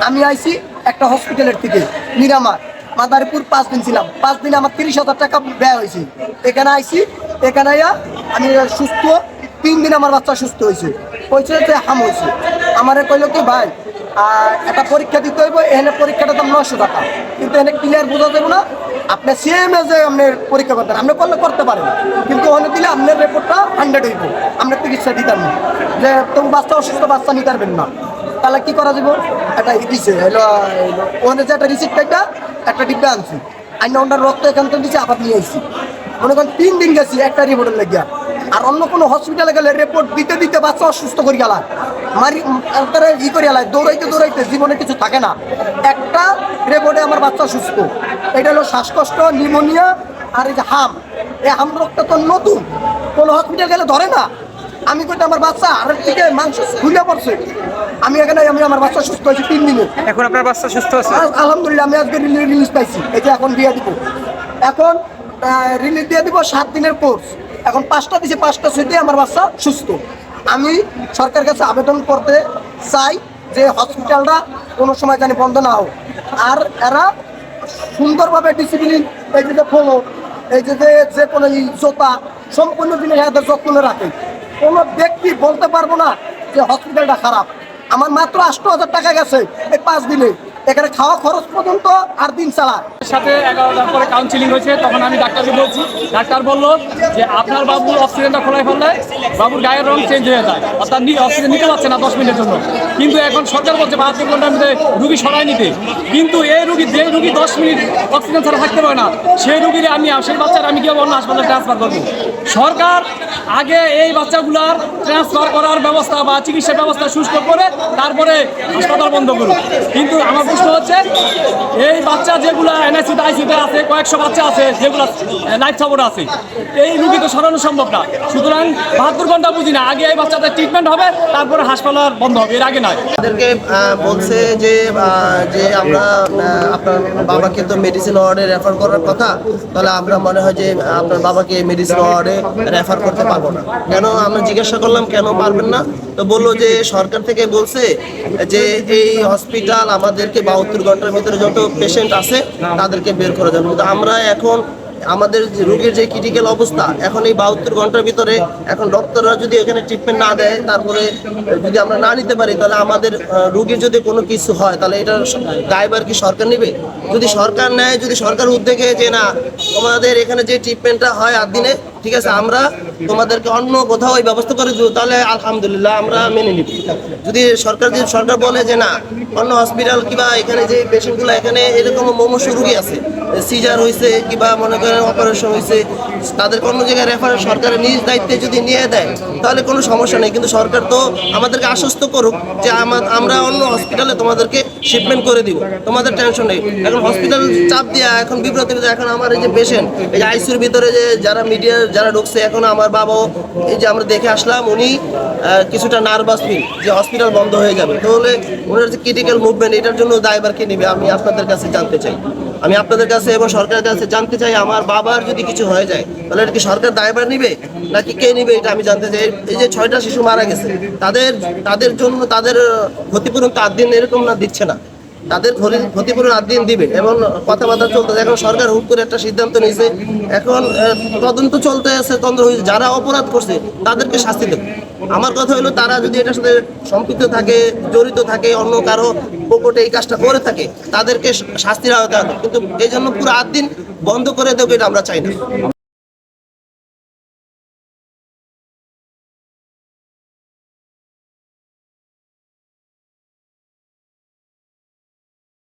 আমি আইছি একটা হসপিটালের থেকে নিরামার মাদারীপুর 5 দিন ছিলাম। 5 দিনে আমার 30,000 টাকা ব্যয় হয়েছে। এখানে আইছি, এখানে আইয়া আমি সুস্থ 3 দিন আমার বাচ্চা সুস্থ হয়েছে। কইছে যে হাম হয়েছে। আমারে কইলো কি ভাই একটা পরীক্ষা দিতে হইব, এখানে পরীক্ষাটার দাম 900 টাকা, কিন্তু এখানে ক্লিয়ার বোঝা যাবে না। আপনি সিএমএ যে আপনার পরীক্ষা করতেন আপনি করলে করতে পারেন, কিন্তু ওখানে দিলে আপনার রেপোর্টটা 100 হইব, আপনার চিকিৎসা দিতাম না। যে তুমি বাচ্চা অসুস্থ বাচ্চা নিতে পারবেন না, তাহলে কি করা যাব? একটা দিছে ওখানে যে একটা রিসিপ্ট একটা ডিব্বা আনছি, আইনা ওনার রক্ত এখান থেকে দিচ্ছে, আবার নিয়ে আসছি। মনে করেন 3 দিন গেছি একটা রিপোর্টের লেগিয়া। আর অন্য কোনো হসপিটালে গেলে রিপোর্ট দিতে দিতে বাচ্চা অসুস্থ করে গেলা, মারি করে গেলায়, দৌড়াইতে দৌড়াইতে জীবনে কিছু থাকে না। একটা রিপোর্টে আমার বাচ্চা সুস্থ। এটা হলো শ্বাসকষ্ট, নিউমোনিয়া আর এই যে হাম। এই হাম রোগটা তো নতুন, কোনো হসপিটাল গেলে ধরে না। আমি কইতে আমার বাচ্চা আর থেকে মাংস খুলে পড়ছে। আমি এখানে আমার বাচ্চা সুস্থ হয়েছে 3 দিনে। এখন আপনার বাচ্চা সুস্থ আছে? আলহামদুলিল্লাহ, আমি আজকে রিলিজ পাইছি। এই যে এখন দিয়ে দিব, এখন রিলিজ দিয়ে দিব 7 দিনের কোর্স। এখন 5টা দিছে, 5টা ছুটি আমার বাচ্চা সুস্থ। আমি সরকারের কাছে আবেদন করতে চাই যে হসপিটালটা কোনো সময় জানি বন্ধ না হোক, আর এরা সুন্দরভাবে ডিসিপ্লিন, এই যে ফলো, এই যে কোনো জোতা সম্পূর্ণ জিনিস এদের যত্ন রাখে। কোনো ব্যক্তি বলতে পারবো না যে হসপিটালটা খারাপ। আমার মাত্র 8,000 টাকা গেছে এই 5 দিনে, এখানে খাওয়া খরচ পর্যন্ত আর দিন চালা। সাথে 11টার পরে কাউন্সিলিং হয়েছে, তখন আমি ডাক্তারকে বলছি, ডাক্তার বললো যে আপনার বাবুর অক্সিজেনটা খোলাই ফেললে বাবুর গায়ের রং চেঞ্জ হয়ে যায়, অর্থাৎ অক্সিজেন নিতে পারছে না 10 মিনিটের জন্য। কিন্তু এখন সরকার বলছে 72 ঘন্টার মধ্যে রুগী সরাই নিতে। কিন্তু এই রুগী, যে রুগী 10 মিনিট অক্সিজেন ছাড়া থাকতে পারে না, সেই রুগীর সেই বাচ্চার আমি কীভাবে অন্য হাসপাতালে ট্রান্সফার করবো? সরকার আগে এই বাচ্চাগুলার ট্রান্সফার করার ব্যবস্থা বা চিকিৎসার ব্যবস্থা সুস্থ করে তারপরে হাসপাতাল বন্ধ করুন। কিন্তু আমার প্রশ্ন হচ্ছে, এই বাচ্চা যেগুলো এনআইসিতে আইসিতে আছে, কয়েকশো বাচ্চা আছে যেগুলো লাইফ সাপোর্ট আছে, এই রুগী তো সরানো সম্ভব না। সুতরাং 72 ঘন্টা বুঝি না, আগে এই বাচ্চাদের ট্রিটমেন্ট হবে, তারপরে হাসপাতাল বন্ধ হবে, এর আগে নয়। তাদেরকে বলছে যে আমরা আপনার বাবাকে তো মেডিসিন ওয়ার্ডে রেফার করার কথা, তাহলে আমরা মনে হয় যে আপনার বাবাকে মেডিসিন ওয়ার্ডে রেফার করতে পারবো না। কেন? আমরা জিজ্ঞাসা করলাম কেন পারবেন না, তো বললো যে সরকার থেকে বলছে যে এই হসপিটাল আমাদেরকে 72 ঘন্টার ভিতরে যত পেশেন্ট আছে তাদেরকে বের করে দেন। কিন্তু আমরা এখন আমাদের রোগীর যে ক্রিটিক্যাল অবস্থা, এখন এই 72 ঘন্টার ভিতরে এখন ডক্টররা যদি এখানে ট্রিটমেন্ট না দেয়, তারপরে যদি আমরা না নিতে পারি, তাহলে আমাদের রোগীর যদি কোনো কিছু হয় তাহলে এটার দায়ভার কি সরকার নেবে? যদি সরকার নেয়, যদি সরকার উদ্যোগে যে না তোমাদের এখানে যে ট্রিটমেন্টটা হয় 8 দিনে, ঠিক আছে, আমরা তোমাদেরকে অন্য কোথাও ওই ব্যবস্থা করে দেবো, তাহলে আলহামদুলিল্লাহ আমরা মেনে নিব। যদি সরকার বলে যে না অন্য হসপিটাল কিংবা এখানে যে পেশেন্টগুলো এখানে এরকম মুমূর্ষু রোগী আছে, সিজার হয়েছে কিংবা মনে করেন অপারেশন হয়েছে, তাদেরকে অন্য জায়গায় রেফার সরকারের নিজ দায়িত্বে যদি নিয়ে দেয় তাহলে কোনো সমস্যা নেই। কিন্তু সরকার তো আমাদেরকে আশ্বস্ত করুক যে আমরা অন্য হসপিটালে তোমাদেরকে শিপমেন্ট করে দিব, তোমাদের টেনশন নেই। এখন হসপিটাল চাপ দিয়া এখন বিব্রত। এখন আমার এই যে পেশেন্ট, এই যে আইসিইউর ভিতরে যে যারা মিডিয়ার যারা ঢুকছে, এখন আমার বাবাও এই যে আমরা দেখে আসলাম, উনি কিছুটা নার্ভাস ফিল যে হসপিটাল বন্ধ হয়ে যাবে, তাহলে ওনার যে ক্রিটিক্যাল মুভমেন্ট, এটার জন্য দায়ভার কে নেবে? আমি আপনাদের কাছে জানতে চাই, আমি আপনাদের কাছে এবং সরকারের কাছে জানতে চাই, আমার বাবার যদি কিছু হয়ে যায় তাহলে এটা কি সরকার দায়ভার নিবে নাকি কে নিবে? এটা আমি জানতে চাই। এই যে 6টা শিশু মারা গেছে, তাদের জন্য তাদের ক্ষতিপূরণ তো 8 দিন এরকম না দিচ্ছে না, তাদের ক্ষতিপূরণ 8 দিন দিবে এবং কথাবার্তা চলতেছে। এখন সরকার হুট করে একটা সিদ্ধান্ত নিয়েছে, এখন তদন্ত চলতে আছে, যারা অপরাধ করছে তাদেরকে শাস্তি দেবে। আমার কথা হলো তারা যদি এটার সাথে সম্পৃক্ত থাকে, জড়িত থাকে, অন্য কারো পকেটে এই কাজটা করে থাকে, তাদেরকে শাস্তির আওতায় আনবে। কিন্তু এই জন্য পুরো 8 দিন বন্ধ করে দেবে, এটা আমরা চাই না।